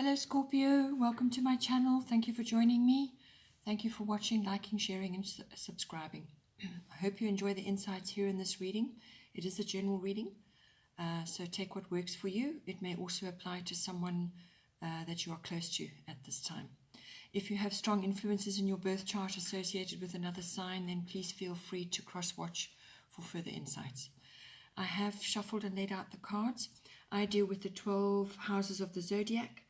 Hello Scorpio, welcome to my channel. Thank you for joining me. Thank you for watching, liking, sharing and subscribing. I hope you enjoy the insights here in this reading. It is a general reading, so take what works for you. It may also apply to someone that you are close to at this time. If you have strong influences in your birth chart associated with another sign, then please feel free to cross-watch for further insights. I have shuffled and laid out the cards. I deal with the 12 houses of the zodiac.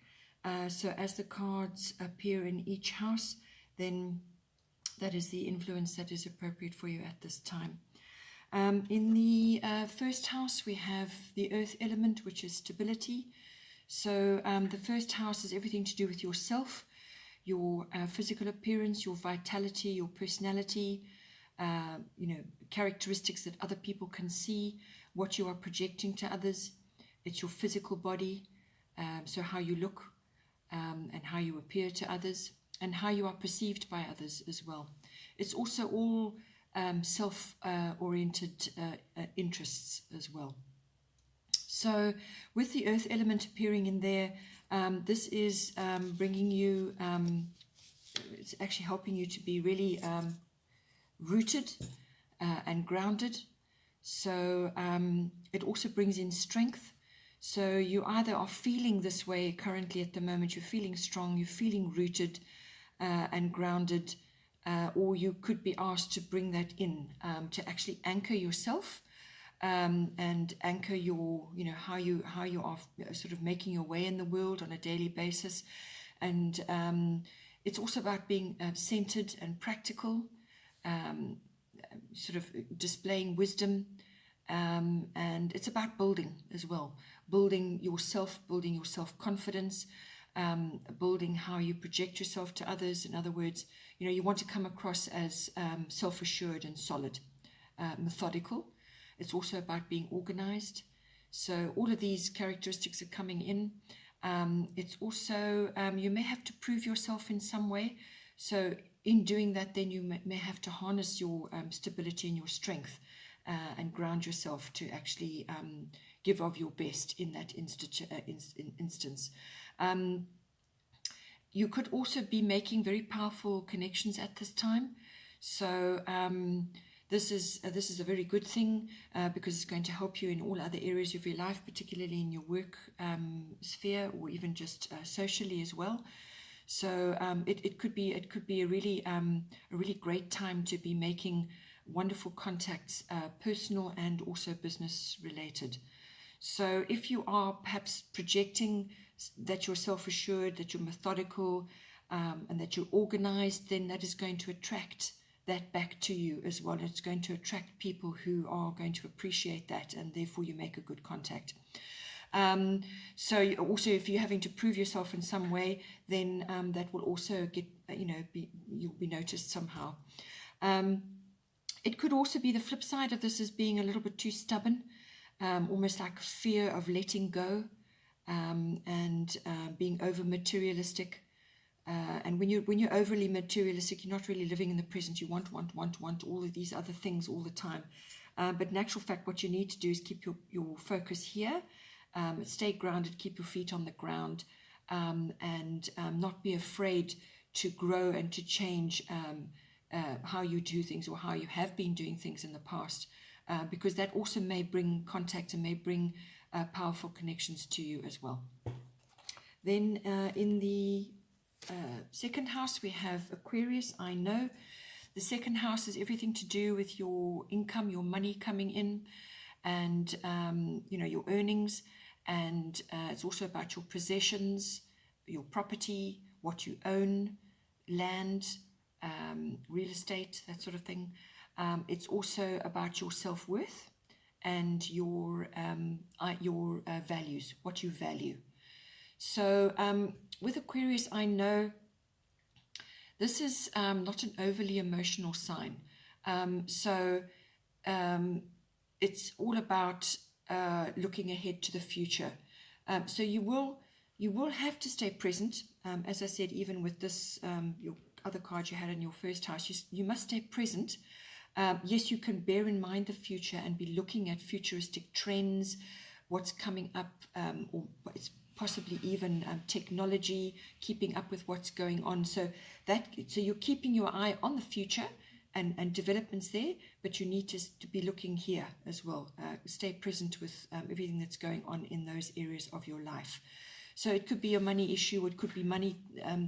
So as the cards appear in each house, then that is the influence that is appropriate for you at this time. In the first house, we have the earth element, which is stability. So the first house is everything to do with yourself, your physical appearance, your vitality, your personality, characteristics that other people can see, what you are projecting to others. It's your physical body, so how you look, and how you appear to others, and how you are perceived by others as well. It's also all self-oriented interests as well. So with the earth element appearing in there, this is bringing you, it's actually helping you to be really rooted and grounded. So it also brings in strength. So you either are feeling this way currently at the moment, you're feeling strong, you're feeling rooted and grounded, or you could be asked to bring that in, to actually anchor yourself and anchor your, how you are sort of making your way in the world on a daily basis. And it's also about being centered and practical, sort of displaying wisdom. And it's about building as well, building your self-confidence, building how you project yourself to others. In other words, you want to come across as self-assured and solid, methodical. It's also about being organized. So all of these characteristics are coming in. It's also, you may have to prove yourself in some way. So in doing that, then you may have to harness your stability and your strength. And ground yourself to actually give of your best in that instance. You could also be making very powerful connections at this time. So this is a very good thing because it's going to help you in all other areas of your life, particularly in your work sphere or even just socially as well. So it could be a really great time to be making wonderful contacts, personal and also business related. So if you are perhaps projecting that you're self-assured, that you're methodical, and that you're organized, then that is going to attract that back to you as well. It's going to attract people who are going to appreciate that, and therefore you make a good contact. So also if you're having to prove yourself in some way, then that will also get, you'll be noticed somehow. It could also be the flip side of this as being a little bit too stubborn, almost like fear of letting go, and being over materialistic. And when you're overly materialistic, you're not really living in the present. You want all of these other things all the time. But in actual fact, what you need to do is keep your focus here, stay grounded, keep your feet on the ground, and not be afraid to grow and to change how you do things or how you have been doing things in the past, because that also may bring contact and may bring powerful connections to you as well. Then in the second house, we have Aquarius. I know the second house is everything to do with your income, your money coming in, and your earnings, and it's also about your possessions, your property, what you own, land, real estate, that sort of thing. It's also about your self-worth and your values, what you value. So with Aquarius, I know this is not an overly emotional sign. So it's all about looking ahead to the future. So you will have to stay present. As I said, even with this, your other card you had in your first house, you must stay present. Yes, you can bear in mind the future and be looking at futuristic trends, what's coming up, or it's possibly even technology, keeping up with what's going on. So you're keeping your eye on the future and developments there, but you need to be looking here as well. Stay present with everything that's going on in those areas of your life. So it could be a money issue, it could be money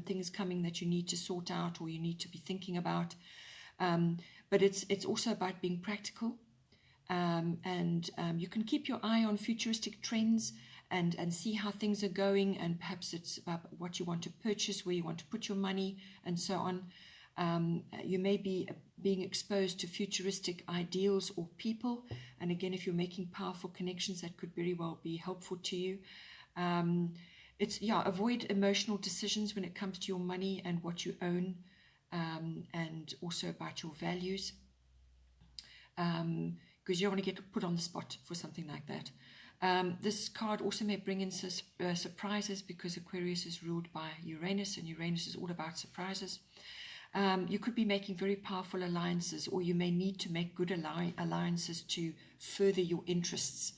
things coming that you need to sort out or you need to be thinking about. But it's also about being practical. And you can keep your eye on futuristic trends and see how things are going, and perhaps it's about what you want to purchase, where you want to put your money, and so on. You may be being exposed to futuristic ideals or people, and again, if you're making powerful connections, that could very well be helpful to you. Avoid emotional decisions when it comes to your money and what you own, and also about your values, because you don't want to get put on the spot for something like that. This card also may bring in surprises, because Aquarius is ruled by Uranus, and Uranus is all about surprises. You could be making very powerful alliances, or you may need to make good alliances to further your interests.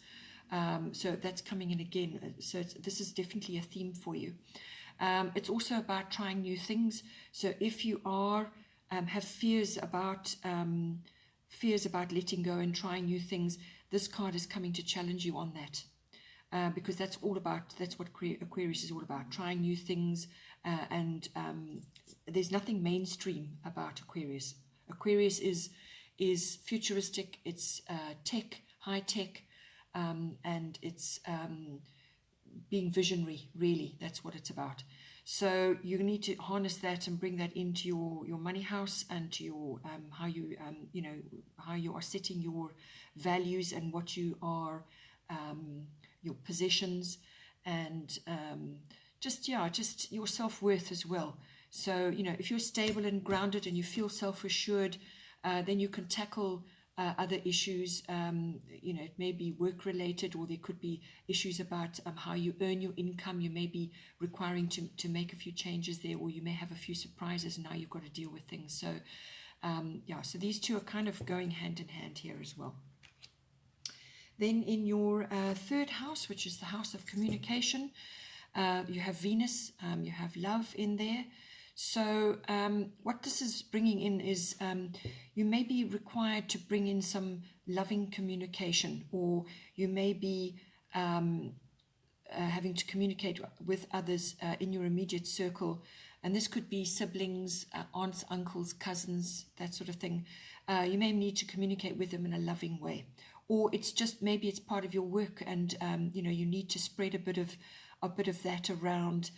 So that's coming in again. So this is definitely a theme for you. It's also about trying new things. So if you are have fears about letting go and trying new things, this card is coming to challenge you on that. Because that's what Aquarius is all about, trying new things, and there's nothing mainstream about Aquarius. Aquarius is futuristic, it's tech, high tech, and it's being visionary, really. That's what it's about. So you need to harness that and bring that into your money house, and to your how you are setting your values and what you are, your possessions, and just your self-worth as well. So if you're stable and grounded and you feel self-assured, then you can tackle other issues. It may be work related, or there could be issues about how you earn your income. You may be requiring to make a few changes there, or you may have a few surprises, and now you've got to deal with things. So so these two are kind of going hand in hand here as well. Then in your third house, which is the house of communication, you have Venus, you have love in there. So what this is bringing in is you may be required to bring in some loving communication, or you may be having to communicate with others in your immediate circle. And this could be siblings, aunts, uncles, cousins, that sort of thing. You may need to communicate with them in a loving way. Or it's just, maybe it's part of your work, and you need to spread a bit of that around.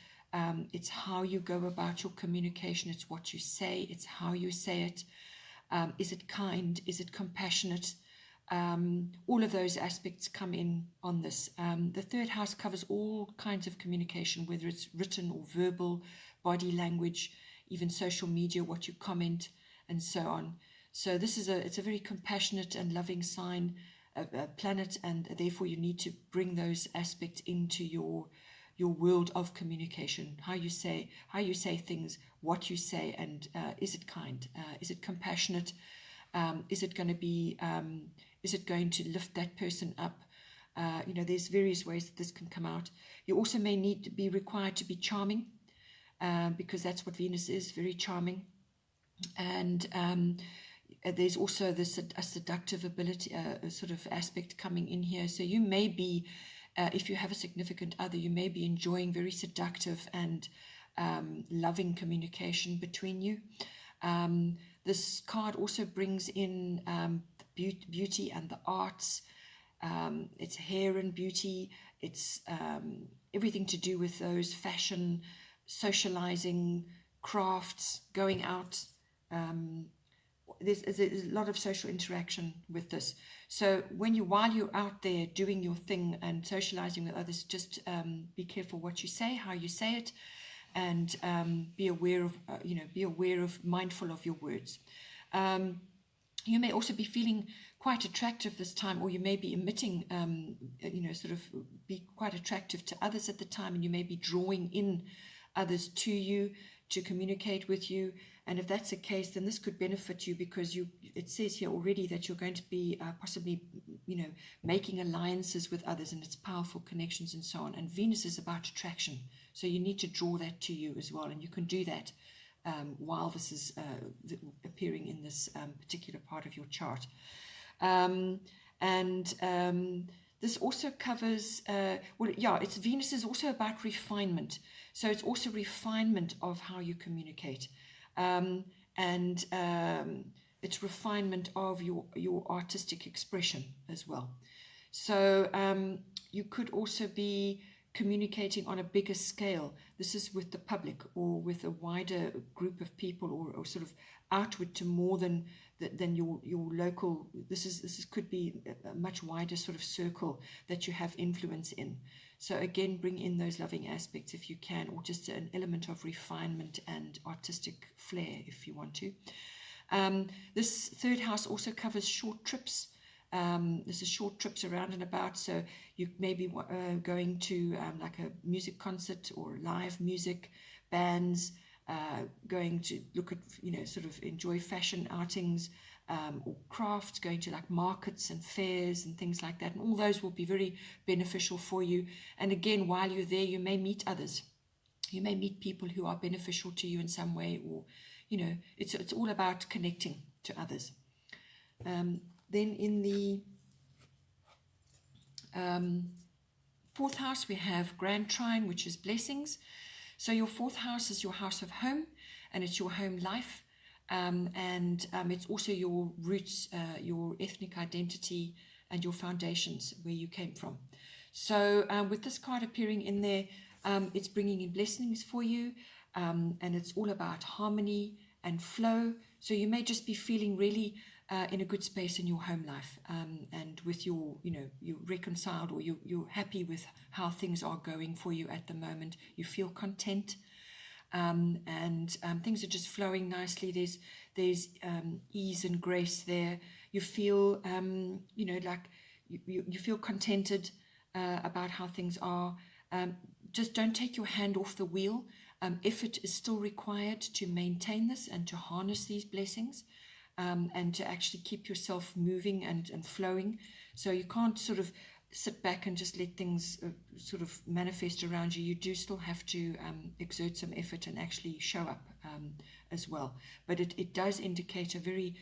It's how you go about your communication. It's what you say. It's how you say it. Is it kind? Is it compassionate? All of those aspects come in on this. The third house covers all kinds of communication, whether it's written or verbal, body language, even social media, what you comment, and so on. So this is it's a very compassionate and loving sign, planet, and therefore you need to bring those aspects into your world of communication. How you say things, what you say, and is it kind? Is it compassionate? Is it going to lift that person up? There's various ways that this can come out. You also may need to be required to be charming, because that's what Venus is, very charming. And there's also a seductive ability, sort of aspect coming in here. So you may be, if you have a significant other, you may be enjoying very seductive and loving communication between you. This card also brings in beauty and the arts. It's hair and beauty. It's everything to do with those, fashion, socializing, crafts, going out. There's a lot of social interaction with this. So while you're out there doing your thing and socializing with others, just be careful what you say, how you say it, and be aware of, mindful of your words. You may also be feeling quite attractive this time, or you may be emitting, sort of be quite attractive to others at the time, and you may be drawing in others to you. to communicate with you. And if that's the case, then this could benefit you, because it says here already that you're going to be possibly, making alliances with others, and it's powerful connections and so on. And Venus is about attraction, so you need to draw that to you as well, and you can do that while this is appearing in this particular part of your chart. This also covers, it's Venus is also about refinement. So it's also refinement of how you communicate. It's refinement of your artistic expression as well. So you could also be communicating on a bigger scale. This is with the public or with a wider group of people, or sort of outward to more than your local. This could be a much wider sort of circle that you have influence in. So again, bring in those loving aspects if you can, or just an element of refinement and artistic flair if you want to. This third house also covers short trips. This is short trips around and about, so you may be going to like a music concert or live music, bands, going to look at, sort of enjoy fashion outings, or crafts, going to like markets and fairs and things like that. And all those will be very beneficial for you. And again, while you're there, you may meet others. You may meet people who are beneficial to you in some way, or, it's all about connecting to others. Then in the fourth house, we have Grand Trine, which is blessings. So your fourth house is your house of home, and it's your home life. It's also your roots, your ethnic identity, and your foundations, where you came from. So with this card appearing in there, it's bringing in blessings for you, and it's all about harmony and flow. So you may just be feeling really in a good space in your home life, and with your, you're reconciled, or you're happy with how things are going for you at the moment. You feel content. Things are just flowing nicely. There's ease and grace there. You feel, like you feel contented about how things are. Just don't take your hand off the wheel. Effort is still required to maintain this and to harness these blessings, and to actually keep yourself moving and flowing. So you can't sort of sit back and just let things sort of manifest around you. You do still have to exert some effort and actually show up as well. But it does indicate a very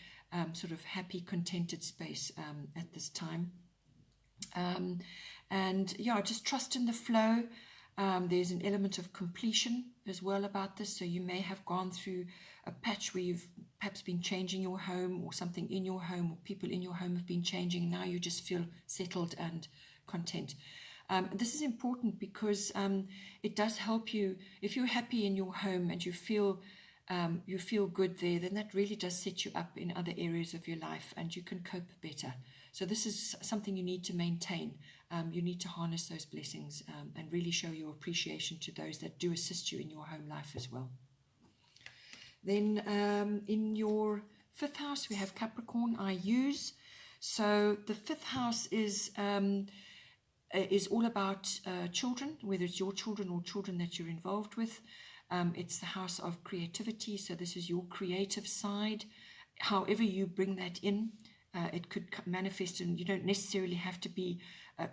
sort of happy, contented space at this time. Just trust in the flow. There's an element of completion as well about this. So you may have gone through a patch where you've perhaps been changing your home, or something in your home, or people in your home have been changing, and now you just feel settled and content. This is important because it does help you. If you're happy in your home and you feel good there, then that really does set you up in other areas of your life, and you can cope better. So this is something you need to maintain. You need to harness those blessings and really show your appreciation to those that do assist you in your home life as well. Then in your fifth house, we have Capricorn, I use. So the fifth house is all about children, whether it's your children or children that you're involved with. It's the house of creativity. So this is your creative side. However you bring that in, it could manifest, and you don't necessarily have to be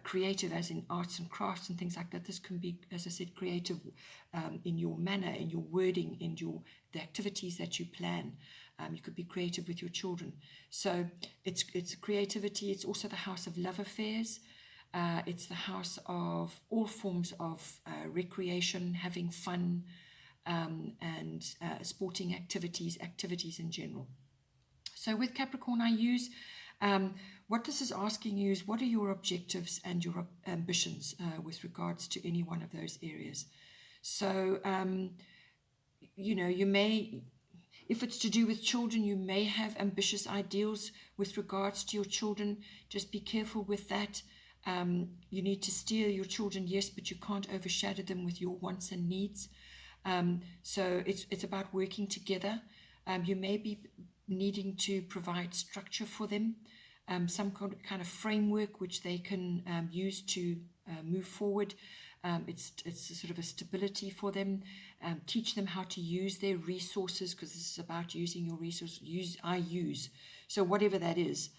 creative as in arts and crafts and things like that. This can be, as I said, creative in your manner, in your wording, in the activities that you plan. You could be creative with your children. So it's creativity. It's also the house of love affairs. It's the house of all forms of recreation, having fun, and sporting activities in general. So with Capricorn, I use what this is asking you is, what are your objectives and your ambitions with regards to any one of those areas? So, you may, if it's to do with children, you may have ambitious ideals with regards to your children. Just be careful with that. You need to steer your children, yes, but you can't overshadow them with your wants and needs. So it's about working together. You may be needing to provide structure for them, some kind of framework which they can use to move forward. It's sort of a stability for them. Teach them how to use their resources, because this is about using your resources. I use. So whatever that is.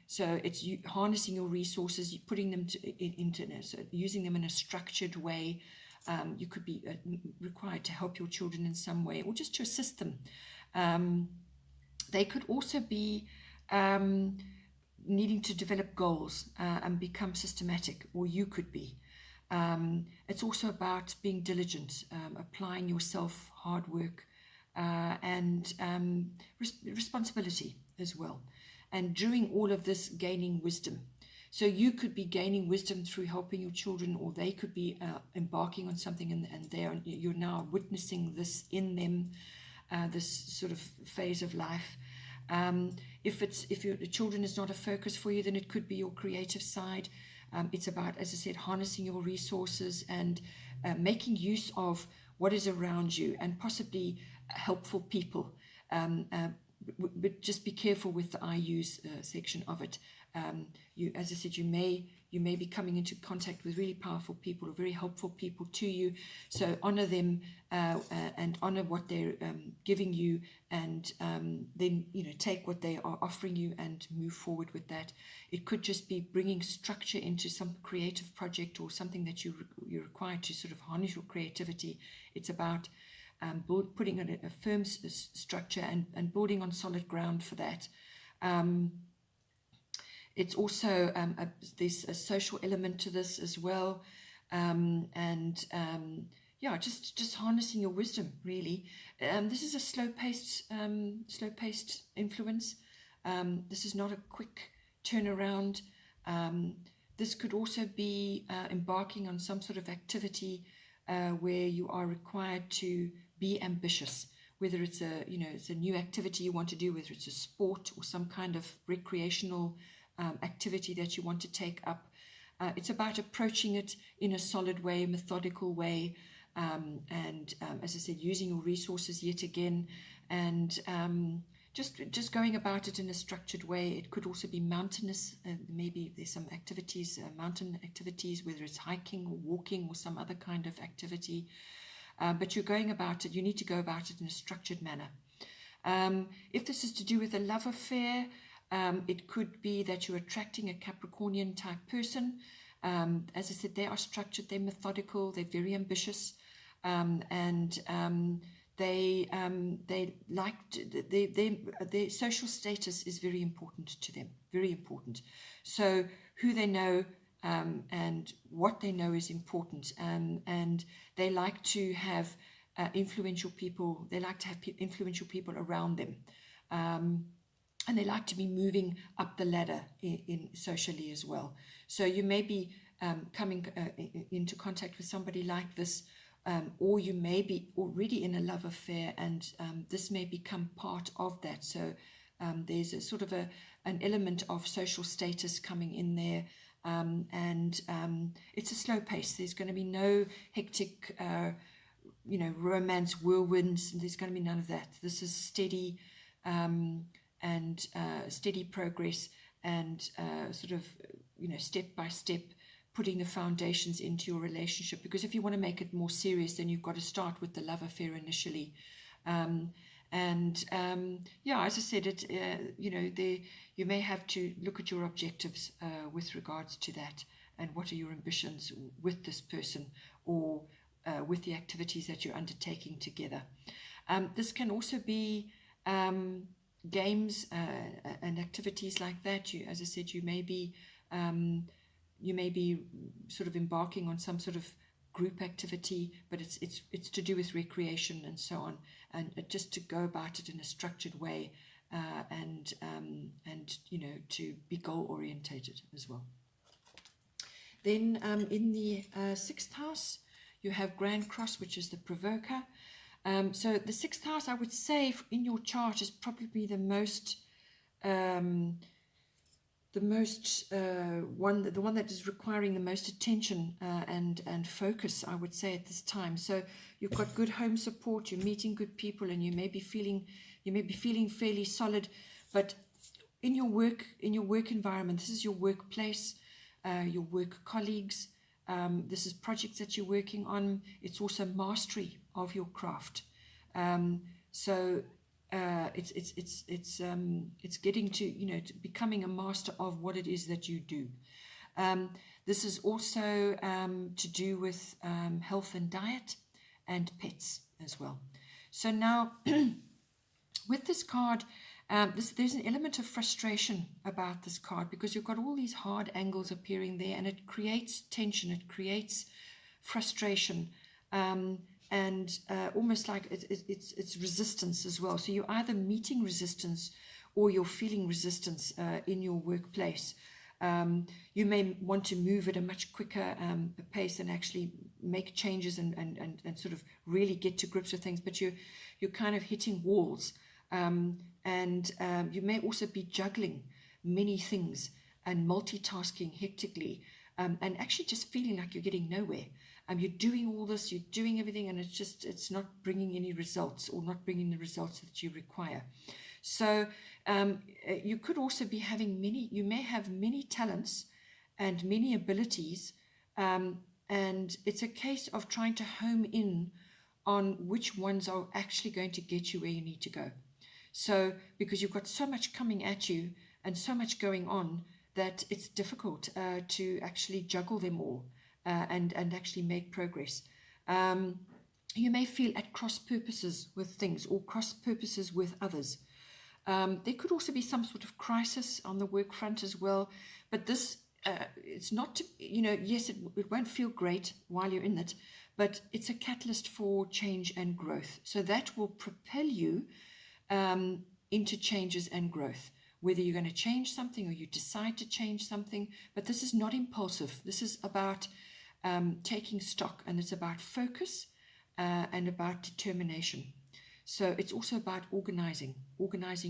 So it's harnessing your resources, putting them into so using them in a structured way. You could be required to help your children in some way, or just to assist them. They could also be needing to develop goals and become systematic, or you could be. It's also about being diligent, applying yourself, hard work, and responsibility as well. And during all of this, gaining wisdom. So you could be gaining wisdom through helping your children, or they could be embarking on something, and you're now witnessing this in them, this sort of phase of life. If your children is not a focus for you, then it could be your creative side. It's about, as I said, harnessing your resources and making use of what is around you, and possibly helpful people. But just be careful with the I use section of it. As I said, you may be coming into contact with really powerful people or very helpful people to you. So honor them and honor what they're giving you, and then take what they are offering you and move forward with that. It could just be bringing structure into some creative project or something that you're required to sort of harness your creativity. It's about putting in a firm structure and building on solid ground for that. It's also there's a social element to this as well, just harnessing your wisdom, really. This is a slow-paced influence. This is not a quick turnaround. This could also be embarking on some sort of activity where you are required to be ambitious, whether it's a new activity you want to do, whether it's a sport or some kind of recreational activity that you want to take up. It's about approaching it in a solid way, methodical way, and as I said, using your resources yet again, and just going about it in a structured way. It could also be mountainous. Maybe there's some activities, mountain activities, whether it's hiking or walking or some other kind of activity. But you're going about it, you need to go about it in a structured manner. If this is to do with a love affair, it could be that you're attracting a Capricornian type person. As I said, they are structured, they're methodical, they're very ambitious, and their social status is very important to them, very important. So who they know and what they know is important, and they like to have influential people. They like to have influential people around them, and they like to be moving up the ladder in socially as well. So you may be coming into contact with somebody like this, or you may be already in a love affair, and this may become part of that. So there's a sort of an element of social status coming in there. And it's a slow pace. There's going to be no hectic, romance whirlwinds. There's going to be none of that. This is steady and steady progress, and sort of, step by step, putting the foundations into your relationship. Because if you want to make it more serious, then you've got to start with the love affair initially. As I said, you may have to look at your objectives with regards to that, and what are your ambitions with this person, or with the activities that you're undertaking together. This can also be games and activities like that. As I said, you may be sort of embarking on some sort of group activity, but it's to do with recreation and so on, and just to go about it in a structured way, and to be goal orientated as well. Then in the 6th house, you have Grand Cross, which is the provoker. So the 6th house, I would say, in your chart is probably the one that is requiring the most attention and focus, I would say, at this time. So you've got good home support, you're meeting good people, and you may be feeling fairly solid. But in your work environment, this is your workplace, your work colleagues, this is projects that you're working on. It's also mastery of your craft. So it's getting to, to becoming a master of what it is that you do. This is also to do with health and diet and pets as well. So now with this card, there's an element of frustration about this card, because you've got all these hard angles appearing there, and it creates tension, it creates frustration, and almost like it's resistance as well. So you're either meeting resistance or you're feeling resistance in your workplace. You may want to move at a much quicker pace and actually make changes and sort of really get to grips with things, but you're kind of hitting walls. And you may also be juggling many things and multitasking hectically, and actually just feeling like you're getting nowhere. You're doing all this, you're doing everything, and it's not bringing any results, or not bringing the results that you require. So you could also be having you may have many talents and many abilities, and it's a case of trying to home in on which ones are actually going to get you where you need to go. So because you've got so much coming at you and so much going on, that it's difficult to actually juggle them all and actually make progress. You may feel at cross purposes with things, or cross purposes with others. There could also be some sort of crisis on the work front as well, but this it's not to, yes, it won't feel great while you're in it, but it's a catalyst for change and growth. So that will propel you into changes and growth, whether you're going to change something or you decide to change something. But this is not impulsive. This is about taking stock, and it's about focus and about determination. So it's also about organizing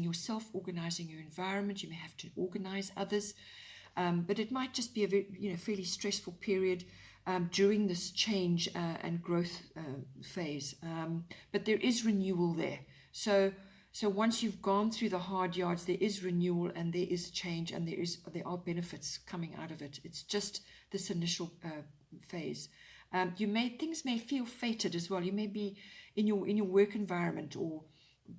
yourself, organizing your environment. You may have to organize others, but it might just be a very, fairly stressful period during this change and growth phase. But there is renewal there. So once you've gone through the hard yards, there is renewal, and there is change, and there are benefits coming out of it. It's just this initial phase. Things may feel fated as well. You may be in your work environment, or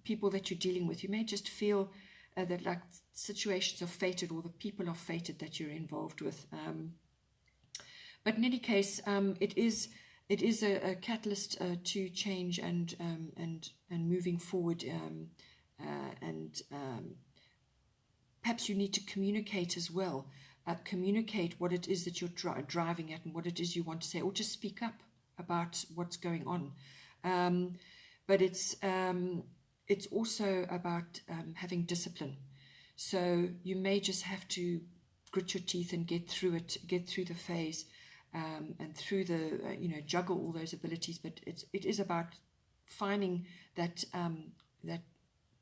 people that you're dealing with. You may just feel that like situations are fated, or the people are fated that you're involved with. But in any case, it is a catalyst to change and moving forward. And perhaps you need to communicate as well. Communicate what it is that you're driving at, and what it is you want to say, or just speak up about what's going on. But it's also about having discipline. So you may just have to grit your teeth and get through it, get through the phase, and through the juggle all those abilities. But it is about finding that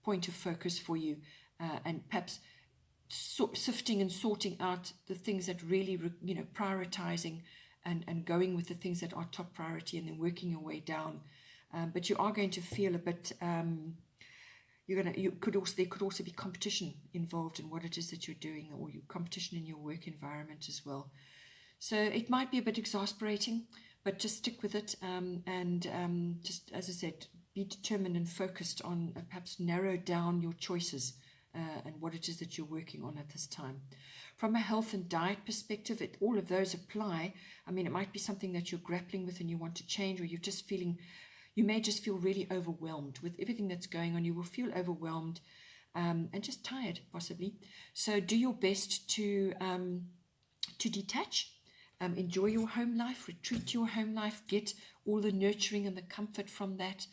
point of focus for you, and perhaps sifting and sorting out the things that really prioritizing and going with the things that are top priority, and then working your way down. But you are going to feel a bit. There could also be competition involved in what it is that you're doing, or your competition in your work environment as well. So it might be a bit exasperating, but just stick with it, and just, as I said, be determined and focused on perhaps narrow down your choices and what it is that you're working on at this time. From a health and diet perspective, all of those apply. I mean, it might be something that you're grappling with and you want to change, or you may just feel really overwhelmed with everything that's going on. You will feel overwhelmed and just tired, possibly. So do your best to detach. Enjoy your home life, retreat to your home life, get all the nurturing and the comfort from that,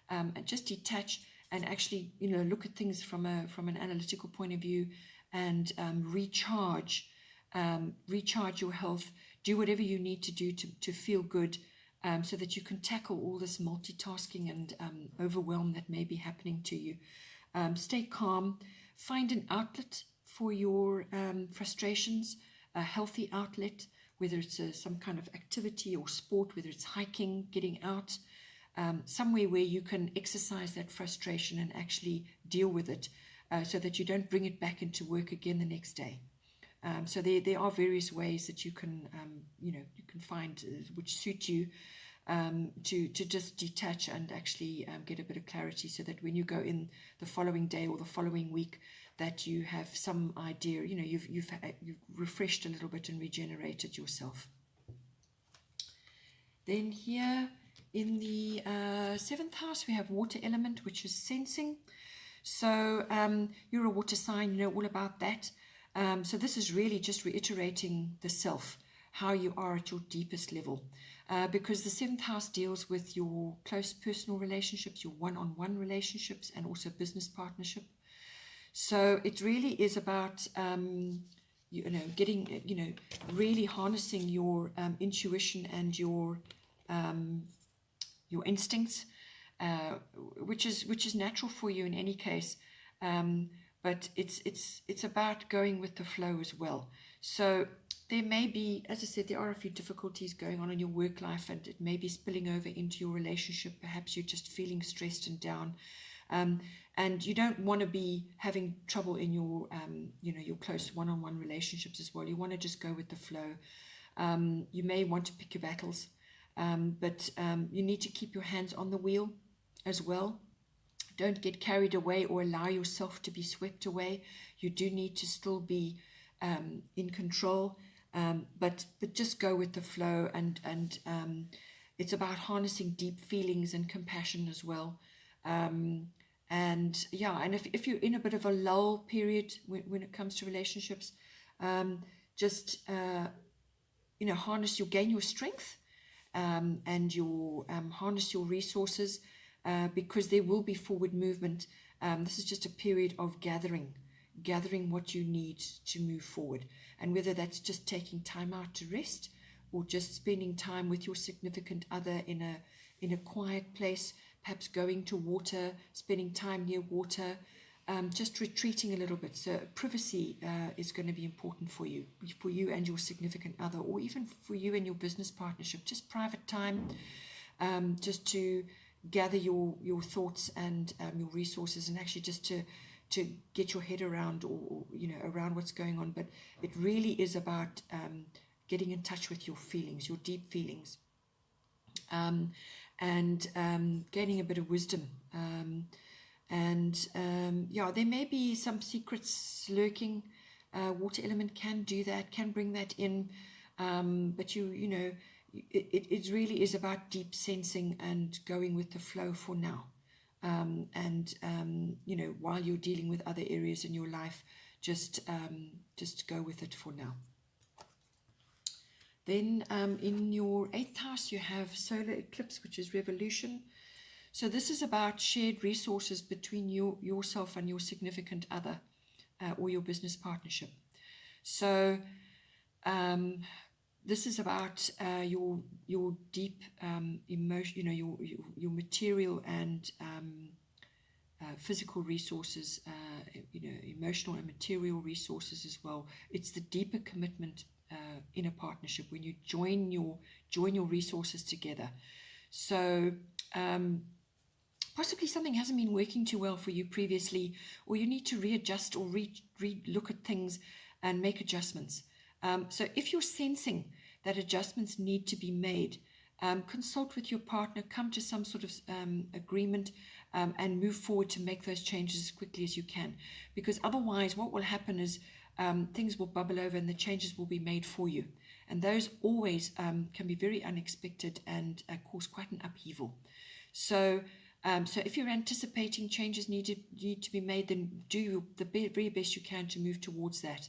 and just detach and actually, look at things from an analytical point of view, and recharge your health. Do whatever you need to do to feel good, so that you can tackle all this multitasking and overwhelm that may be happening to you. Stay calm. Find an outlet for your frustrations, a healthy outlet, whether it's some kind of activity or sport, whether it's hiking, getting out, somewhere where you can exercise that frustration and actually deal with it, so that you don't bring it back into work again the next day. So there are various ways that you can, you can find which suit you, to just detach and actually get a bit of clarity, so that when you go in the following day or the following week, that you have some idea, you've refreshed a little bit and regenerated yourself. Then here in the 7th house, we have water element, which is sensing. So you're a water sign, you know all about that. So this is really just reiterating the self, how you are at your deepest level. Because the 7th house deals with your close personal relationships, your one-on-one relationships, and also business partnership. So it really is about, getting, really harnessing your intuition and your instincts, which is natural for you in any case. But it's about going with the flow as well. So there may be, as I said, there are a few difficulties going on in your work life, and it may be spilling over into your relationship. Perhaps you're just feeling stressed and down, and you don't want to be having trouble in your, your close one-on-one relationships as well. You want to just go with the flow. You may want to pick your battles, but you need to keep your hands on the wheel as well. Don't get carried away or allow yourself to be swept away. You do need to still be in control, but just go with the flow, and it's about harnessing deep feelings and compassion as well. And if you're in a bit of a lull period when it comes to relationships, just gain your strength, and your harness your resources, because there will be forward movement. This is just a period of gathering what you need to move forward, and whether that's just taking time out to rest, or just spending time with your significant other in a quiet place, perhaps going to water, spending time near water, just retreating a little bit. So privacy is going to be important for you and your significant other, or even for you and your business partnership. Just private time, just to gather your thoughts and your resources, and actually just to get your head around, or around what's going on. But it really is about getting in touch with your feelings, your deep feelings, and gaining a bit of wisdom. There may be some secrets lurking. Water element can do that, can bring that in, but it really is about deep sensing and going with the flow for now. While you're dealing with other areas in your life, just go with it for now. Then in your 8th house, you have solar eclipse, which is revolution. So this is about shared resources between yourself and your significant other, or your business partnership. So this is about your deep emotion, your material and physical resources, emotional and material resources as well. It's the deeper commitment in a partnership when you join your resources together. So possibly something hasn't been working too well for you previously, or you need to readjust or look at things and make adjustments. So if you're sensing that adjustments need to be made, consult with your partner, come to some sort of agreement, and move forward to make those changes as quickly as you can. Because otherwise what will happen is things will bubble over and the changes will be made for you. And those always can be very unexpected and cause quite an upheaval. So if you're anticipating changes need to be made, then do the very best you can to move towards that.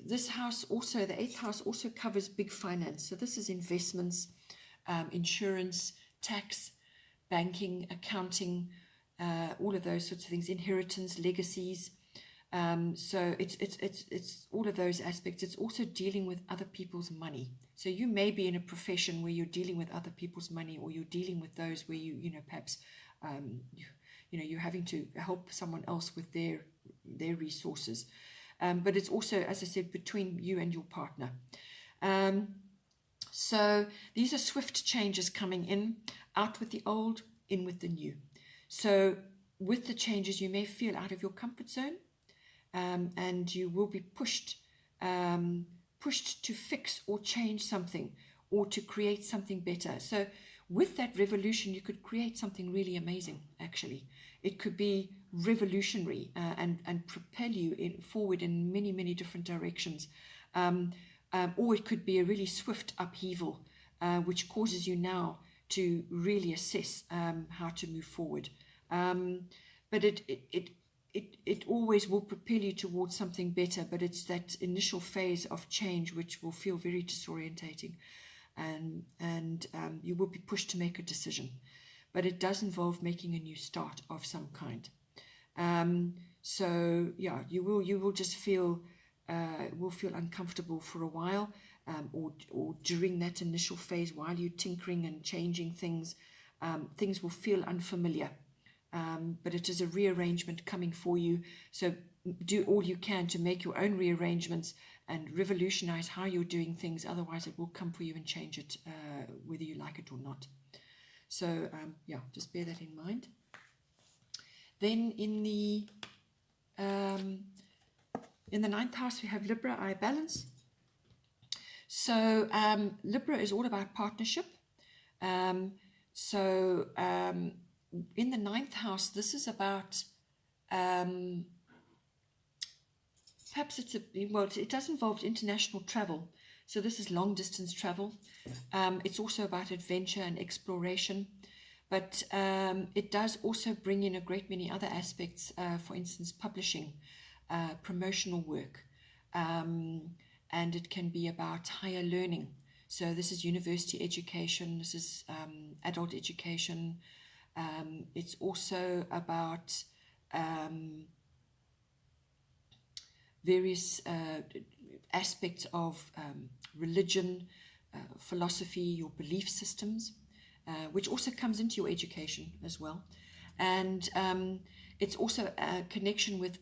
This house also, the 8th house, also covers big finance. So this is investments, insurance, tax, banking, accounting, all of those sorts of things, inheritance, legacies. So it's all of those aspects. It's also dealing with other people's money. So you may be in a profession where you're dealing with other people's money, or you're dealing with those where perhaps you're having to help someone else with their resources. But it's also, as I said, between you and your partner. So these are swift changes coming in, out with the old, in with the new. So with the changes, you may feel out of your comfort zone. and you will be pushed to fix or change something or to create something better. So with that revolution, you could create something really amazing, actually. It could be revolutionary and propel you forward in many, many different directions. Or it could be a really swift upheaval, which causes you now to really assess how to move forward. But it always will propel you towards something better, but it's that initial phase of change which will feel very disorientating, and you will be pushed to make a decision. But it does involve making a new start of some kind. So yeah, you will just feel uncomfortable for a while, or during that initial phase while you're tinkering and changing things. Things will feel unfamiliar, but it is a rearrangement coming for you. So do all you can to make your own rearrangements and revolutionize how you're doing things. Otherwise, it will come for you and change it, whether you like it or not. So yeah, just bear that in mind. Then in the ninth house, we have Libra, I balance. So Libra is all about partnership. In the ninth house, this is about, perhaps it does involve international travel. So this is long distance travel. It's also about adventure and exploration, but it does also bring in a great many other aspects, for instance, publishing, promotional work, and it can be about higher learning. So this is university education, this is adult education. It's also about various aspects of religion, philosophy, your belief systems, which also comes into your education as well. And it's also a connection with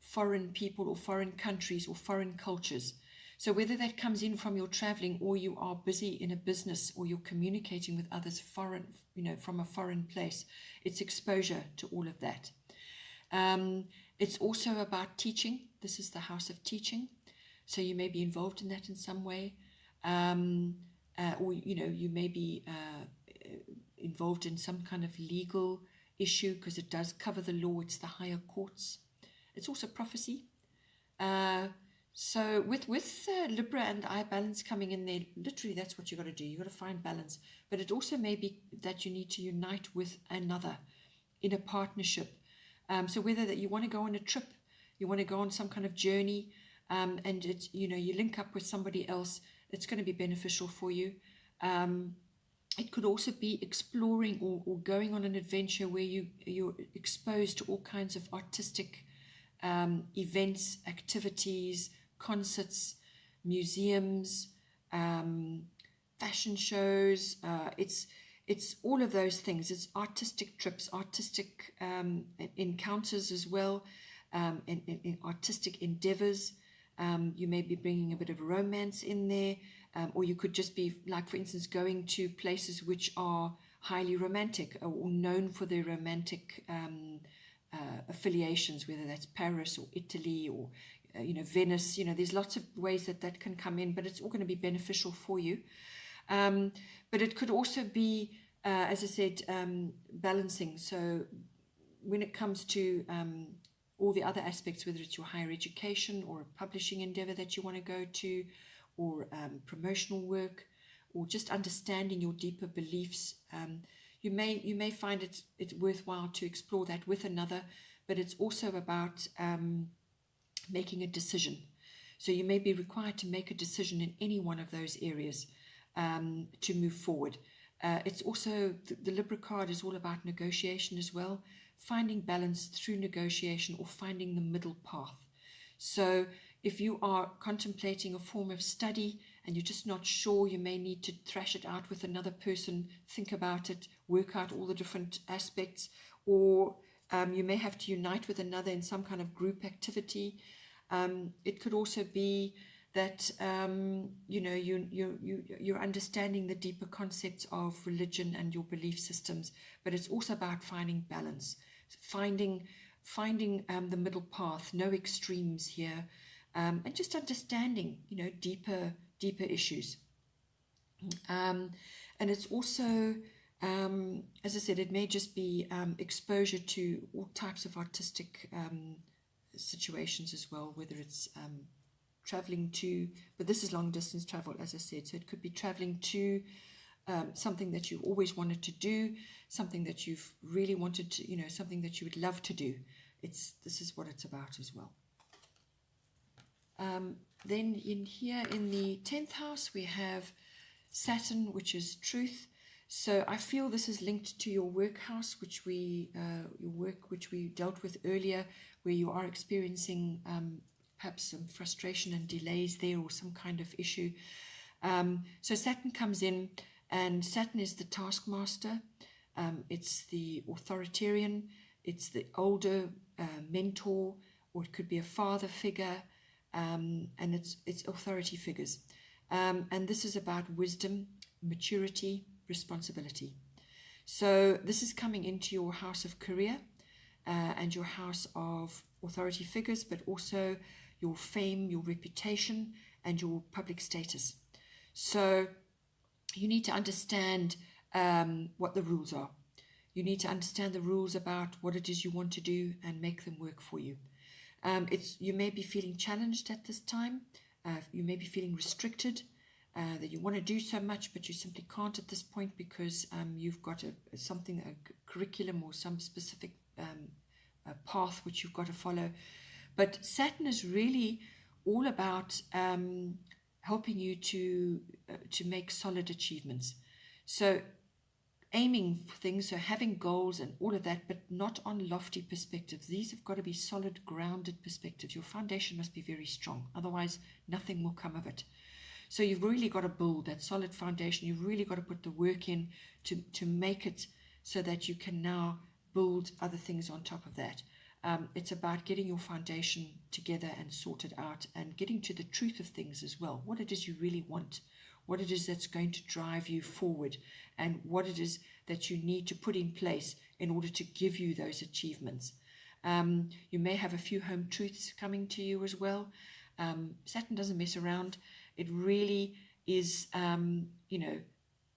foreign people or foreign countries or foreign cultures. So whether that comes in from your traveling, or you are busy in a business, or you're communicating with others foreign, from a foreign place, it's exposure to all of that. It's also about teaching. This is the house of teaching. So you may be involved in that in some way, or you may be involved in some kind of legal issue, because it does cover the law. It's the higher courts. It's also prophecy. So with Libra and I balance coming in there, literally that's what you got to do. You got to find balance. But it also may be that you need to unite with another in a partnership. So whether that you want to go on a trip, you want to go on some kind of journey, and it's, you link up with somebody else, it's going to be beneficial for you. It could also be exploring or going on an adventure where you're exposed to all kinds of artistic events, activities, concerts, museums, fashion shows. It's all of those things. It's artistic trips, artistic encounters as well, in artistic endeavors. You may be bringing a bit of romance in there, or you could just be, like, for instance, going to places which are highly romantic or known for their romantic affiliations, whether that's Paris or Italy or Venice. There's lots of ways that can come in, but it's all going to be beneficial for you. But it could also be, as I said, balancing. So when it comes to all the other aspects, whether it's your higher education or a publishing endeavor that you want to go to, or promotional work, or just understanding your deeper beliefs, you may find it's worthwhile to explore that with another. But it's also about making a decision. So you may be required to make a decision in any one of those areas to move forward. It's also, the Libra card is all about negotiation as well, finding balance through negotiation, or finding the middle path. So if you are contemplating a form of study and you're just not sure, you may need to thrash it out with another person, think about it, work out all the different aspects, or you may have to unite with another in some kind of group activity. It could also be that you're understanding the deeper concepts of religion and your belief systems, but it's also about finding balance, finding finding the middle path, no extremes here, and just understanding, deeper issues. And it's also, as I said, it may just be exposure to all types of artistic situations as well, whether it's traveling to, but this is long distance travel, as I said, so it could be traveling to something that you've always wanted to do, something that you've really wanted to, something that you would love to do. This is what it's about as well. Then in here in the 10th house, we have Saturn, which is truth. So I feel this is linked to your work house, which your work, which we dealt with earlier, where you are experiencing perhaps some frustration and delays there, or some kind of issue. So Saturn comes in, and Saturn is the taskmaster. It's the authoritarian. It's the older mentor, or it could be a father figure, and it's authority figures. And this is about wisdom, maturity, responsibility. So this is coming into your house of career and your house of authority figures, but also your fame, your reputation, and your public status. So you need to understand what the rules are. You need to understand the rules about what it is you want to do and make them work for you. You may be feeling challenged at this time. You may be feeling restricted, that you want to do so much, but you simply can't at this point because you've got a curriculum or some specific path which you've got to follow. But Saturn is really all about helping you to make solid achievements. So aiming for things, so having goals and all of that, but not on lofty perspectives. These have got to be solid, grounded perspectives. Your foundation must be very strong. Otherwise, nothing will come of it. So you've really got to build that solid foundation. You've really got to put the work in to make it so that you can now build other things on top of that. It's about getting your foundation together and sorted out, and getting to the truth of things as well. What it is you really want, what it is that's going to drive you forward, and what it is that you need to put in place in order to give you those achievements. You may have a few home truths coming to you as well. Saturn doesn't mess around. It really is, the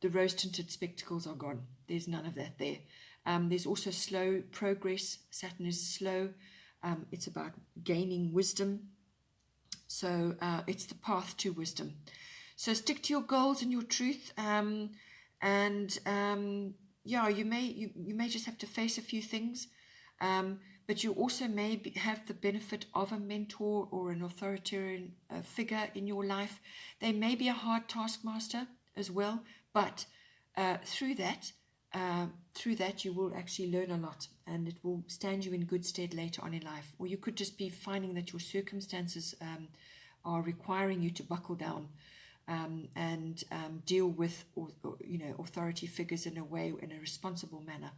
rose-tinted spectacles are gone. There's none of that there. There's also slow progress. Saturn is slow. It's about gaining wisdom. So it's the path to wisdom. So stick to your goals and your truth. You may just have to face a few things. But you also may have the benefit of a mentor or an authoritarian figure in your life. They may be a hard taskmaster as well, but through that you will actually learn a lot, and it will stand you in good stead later on in life. Or you could just be finding that your circumstances are requiring you to buckle down and deal with authority figures in a responsible manner.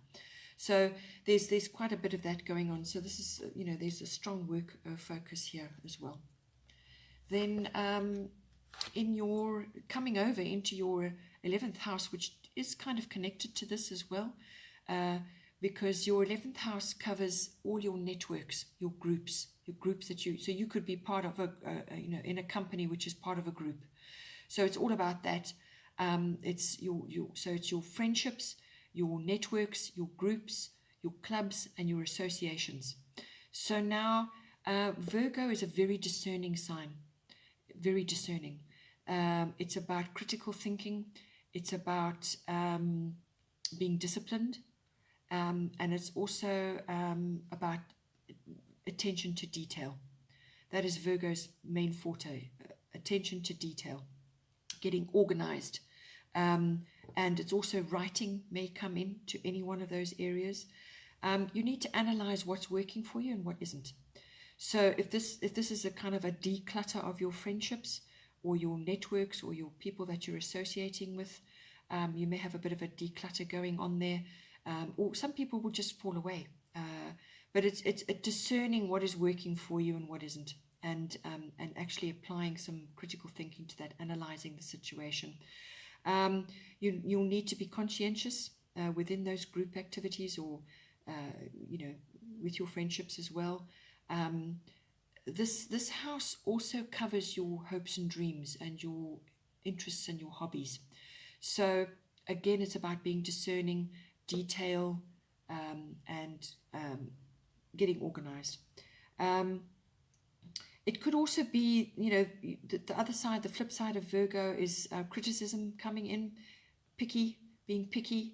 So there's quite a bit of that going on. So this is, there's a strong work focus here as well. Then in your coming over into your 11th house, which is kind of connected to this as well, because your 11th house covers all your networks, your groups that so you could be part of in a company which is part of a group. So it's all about that. It's your friendships, your networks, your groups, your clubs, and your associations. So now Virgo is a very discerning sign, very discerning. It's about critical thinking. It's about being disciplined. And it's also about attention to detail. That is Virgo's main forte, attention to detail, getting organized. And it's also writing may come into any one of those areas. You need to analyze what's working for you and what isn't. So if this is a kind of a declutter of your friendships or your networks or your people that you're associating with, you may have a bit of a declutter going on there. Or some people will just fall away. But it's discerning what is working for you and what isn't, and actually applying some critical thinking to that, analyzing the situation. You'll need to be conscientious within those group activities, or with your friendships as well. This house also covers your hopes and dreams and your interests and your hobbies. So again, it's about being discerning, detail, and getting organized. It could also be, the other side, the flip side of Virgo is criticism coming in, being picky.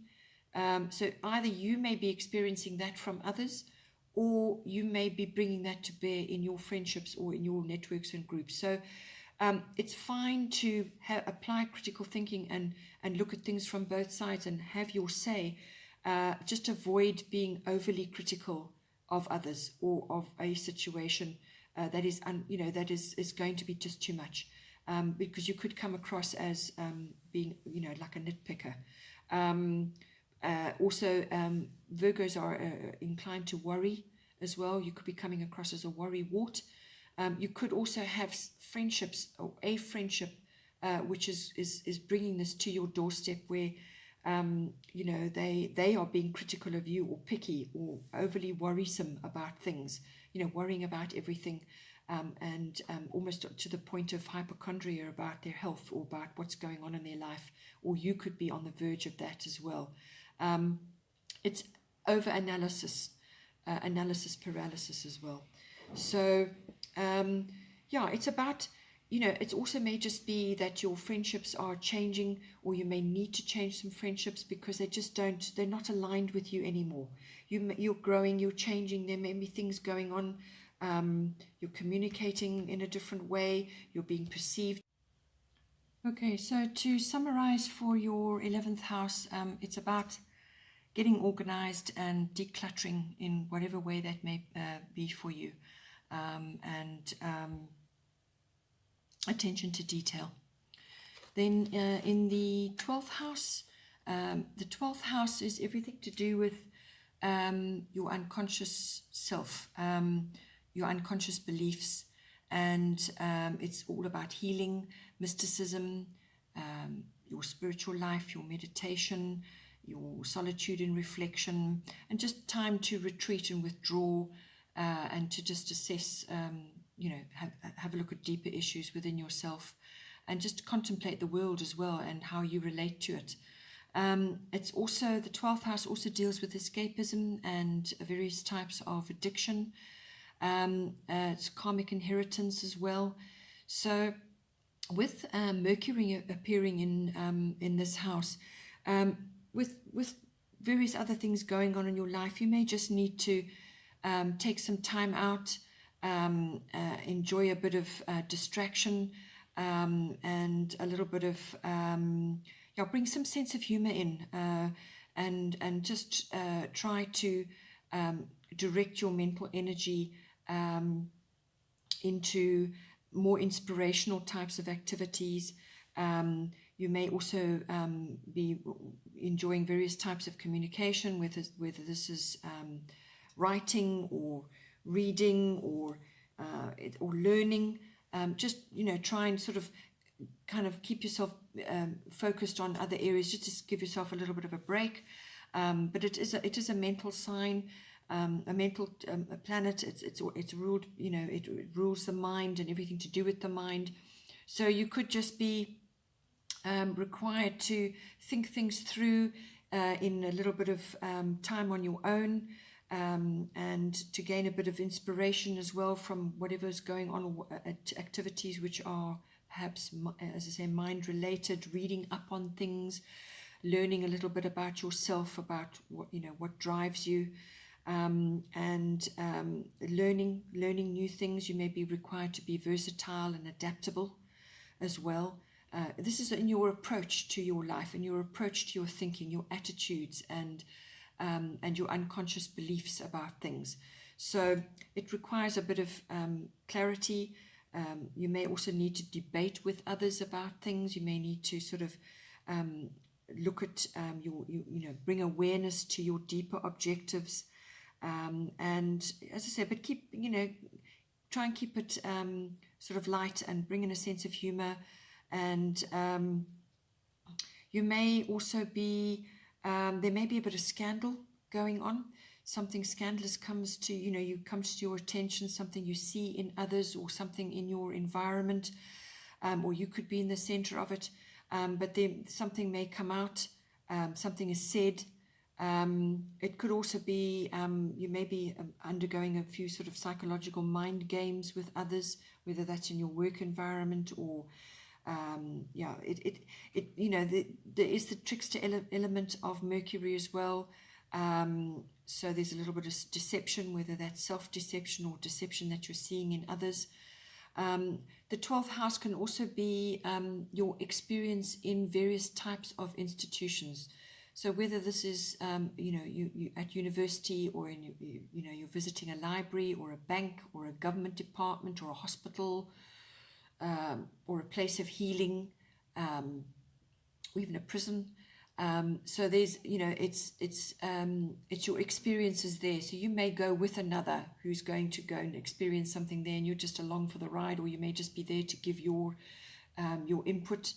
So either you may be experiencing that from others, or you may be bringing that to bear in your friendships or in your networks and groups. So it's fine to apply critical thinking and look at things from both sides and have your say. Just avoid being overly critical of others or of a situation that is going to be just too much, because you could come across as being like a nitpicker. Also, Virgos are inclined to worry as well. You could be coming across as a worrywart. You could also have friendships or a friendship which is bringing this to your doorstep, where they are being critical of you or picky or overly worrisome about things, worrying about everything, and almost to the point of hypochondria about their health or about what's going on in their life, or you could be on the verge of that as well. It's over analysis paralysis as well. So it's about, it also may just be that your friendships are changing, or you may need to change some friendships because they're not aligned with you anymore. You're growing, you're changing, there may be things going on, you're communicating in a different way, you're being perceived. Okay, so to summarize for your 11th house, it's about getting organized and decluttering in whatever way that may be for you, and attention to detail. Then in the 12th house, the 12th house is everything to do with your unconscious self, your unconscious beliefs, and it's all about healing, mysticism, your spiritual life, your meditation, your solitude and reflection, and just time to retreat and withdraw, and to just assess, have a look at deeper issues within yourself, and just contemplate the world as well and how you relate to it. It's also, the 12th house also deals with escapism and various types of addiction. It's karmic inheritance as well. So with Mercury appearing in this house, with various other things going on in your life, you may just need to take some time out, enjoy a bit of distraction, and a little bit of bring some sense of humor in, and just try to direct your mental energy into more inspirational types of activities. You may also be enjoying various types of communication, whether this is writing or reading or learning. Just try and sort of kind of keep yourself focused on other areas, just to give yourself a little bit of a break. But it is a mental sign, a mental planet. It's ruled, it rules the mind and everything to do with the mind. So you could just be required to think things through in a little bit of time on your own, and to gain a bit of inspiration as well from whatever's going on, activities which are perhaps, as I say, mind related, reading up on things, learning a little bit about yourself, about what drives you, and learning new things. You may be required to be versatile and adaptable as well. This is in your approach to your life, and your approach to your thinking, your attitudes, and your unconscious beliefs about things. So it requires a bit of clarity. You may also need to debate with others about things. You may need to sort of look at bring awareness to your deeper objectives, and as I said, but keep try and keep it sort of light and bring in a sense of humor. And you may also be there may be a bit of scandal going on. something scandalous comes to, comes to your attention, something you see in others or something in your environment, or you could be in the center of it, but then something may come out, something is said. It could also be you may be undergoing a few sort of psychological mind games with others, whether that's in your work environment or there is the trickster element of Mercury as well. So there's a little bit of deception, whether that's self-deception or deception that you're seeing in others. The 12th house can also be your experience in various types of institutions. So whether this is, you at university, or you're visiting a library or a bank or a government department or a hospital, or a place of healing, or even a prison. So there's, it's your experiences there. So you may go with another who's going to go and experience something there, and you're just along for the ride, or you may just be there to give your input,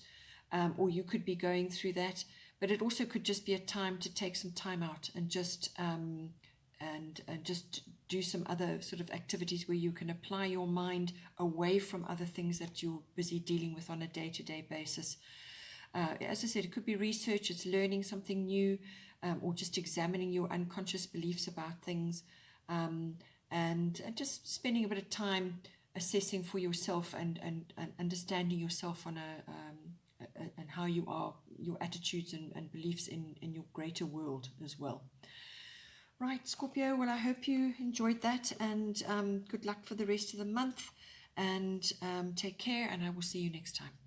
or you could be going through that. But it also could just be a time to take some time out and just just do some other sort of activities where you can apply your mind away from other things that you're busy dealing with on a day-to-day basis. As I said, it could be research, it's learning something new, or just examining your unconscious beliefs about things, and just spending a bit of time assessing for yourself and understanding yourself on and how you are, your attitudes and beliefs in your greater world as well. Right, Scorpio, well, I hope you enjoyed that, and good luck for the rest of the month, and take care, and I will see you next time.